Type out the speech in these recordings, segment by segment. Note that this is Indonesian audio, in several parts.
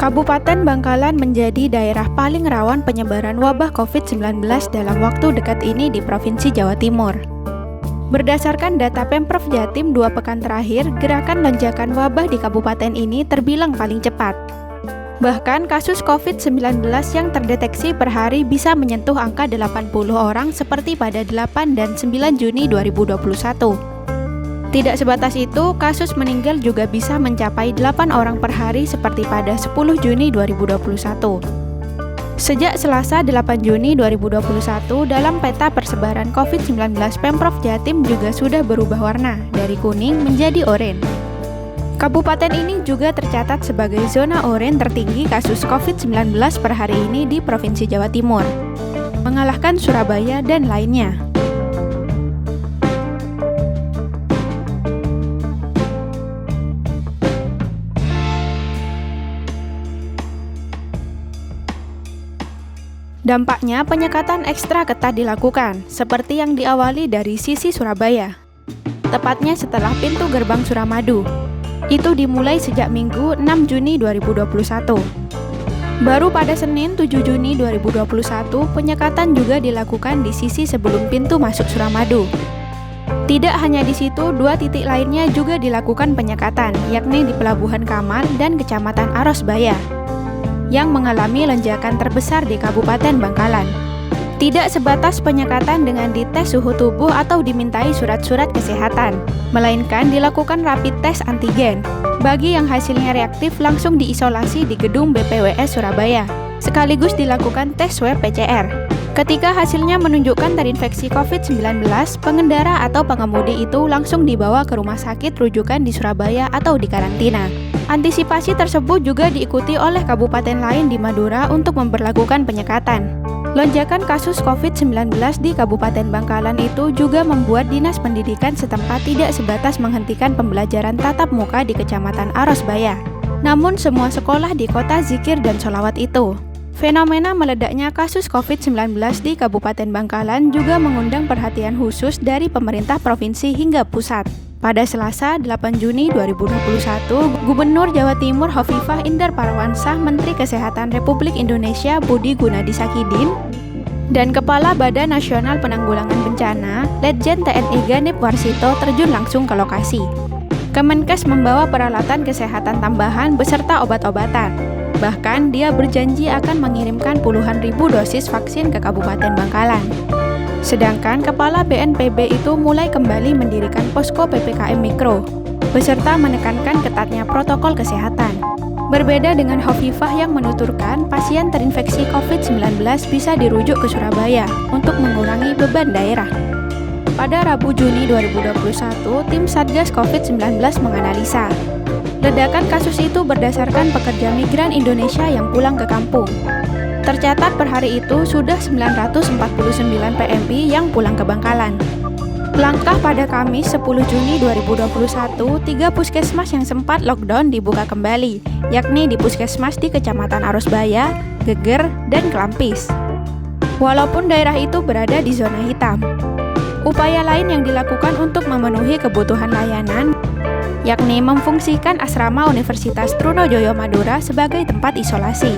Kabupaten Bangkalan menjadi daerah paling rawan penyebaran wabah COVID-19 dalam waktu dekat ini di Provinsi Jawa Timur. Berdasarkan data Pemprov Jatim 2 pekan terakhir, gerakan lonjakan wabah di kabupaten ini terbilang paling cepat. Bahkan kasus COVID-19 yang terdeteksi per hari bisa menyentuh angka 80 orang seperti pada 8 dan 9 Juni 2021. Tidak sebatas itu, kasus meninggal juga bisa mencapai 8 orang per hari seperti pada 10 Juni 2021. Sejak Selasa 8 Juni 2021, dalam peta persebaran COVID-19 Pemprov Jatim juga sudah berubah warna dari kuning menjadi oranye. Kabupaten ini juga tercatat sebagai zona oranye tertinggi kasus COVID-19 per hari ini di Provinsi Jawa Timur, mengalahkan Surabaya dan lainnya. Dampaknya, penyekatan ekstra ketat dilakukan, seperti yang diawali dari sisi Surabaya. Tepatnya setelah pintu gerbang Suramadu. Itu dimulai sejak Minggu 6 Juni 2021. Baru pada Senin 7 Juni 2021, penyekatan juga dilakukan di sisi sebelum pintu masuk Suramadu. Tidak hanya di situ, 2 titik lainnya juga dilakukan penyekatan, yakni di Pelabuhan Kamal dan Kecamatan Arosbaya, yang mengalami lonjakan terbesar di Kabupaten Bangkalan. Tidak sebatas penyekatan dengan dites suhu tubuh atau dimintai surat-surat kesehatan, melainkan dilakukan rapid test antigen. Bagi yang hasilnya reaktif langsung diisolasi di gedung BPWS Surabaya, sekaligus dilakukan tes swab PCR. Ketika hasilnya menunjukkan terinfeksi COVID-19, pengendara atau pengemudi itu langsung dibawa ke rumah sakit rujukan di Surabaya atau dikarantina. Antisipasi tersebut juga diikuti oleh kabupaten lain di Madura untuk memberlakukan penyekatan. Lonjakan kasus COVID-19 di Kabupaten Bangkalan itu juga membuat Dinas Pendidikan setempat tidak sebatas menghentikan pembelajaran tatap muka di Kecamatan Arosbaya, namun semua sekolah di kota zikir dan sholawat itu. Fenomena meledaknya kasus COVID-19 di Kabupaten Bangkalan juga mengundang perhatian khusus dari pemerintah provinsi hingga pusat. Pada Selasa 8 Juni 2021, Gubernur Jawa Timur Hovifah Indar Parawansa, Menteri Kesehatan Republik Indonesia Budi Gunadi Sadikin, dan Kepala Badan Nasional Penanggulangan Bencana, Letjen TNI Ganip Warsito terjun langsung ke lokasi. Kemenkes membawa peralatan kesehatan tambahan beserta obat-obatan. Bahkan dia berjanji akan mengirimkan puluhan ribu dosis vaksin ke Kabupaten Bangkalan. Sedangkan Kepala BNPB itu mulai kembali mendirikan posko PPKM Mikro, beserta menekankan ketatnya protokol kesehatan. Berbeda dengan Hovifah yang menuturkan pasien terinfeksi COVID-19 bisa dirujuk ke Surabaya untuk mengurangi beban daerah. Pada Rabu Juni 2021, tim Satgas COVID-19 menganalisa. Ledakan kasus itu berdasarkan pekerja migran Indonesia yang pulang ke kampung. Tercatat per hari itu sudah 949 PMI yang pulang ke Bangkalan. Langkah pada Kamis 10 Juni 2021, 3 puskesmas yang sempat lockdown dibuka kembali, yakni di puskesmas di Kecamatan Arosbaya, Geger, dan Kelampis. Walaupun daerah itu berada di zona hitam. Upaya lain yang dilakukan untuk memenuhi kebutuhan layanan, yakni memfungsikan asrama Universitas Trunojoyo Madura sebagai tempat isolasi.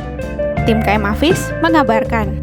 Tim KM Afis mengabarkan.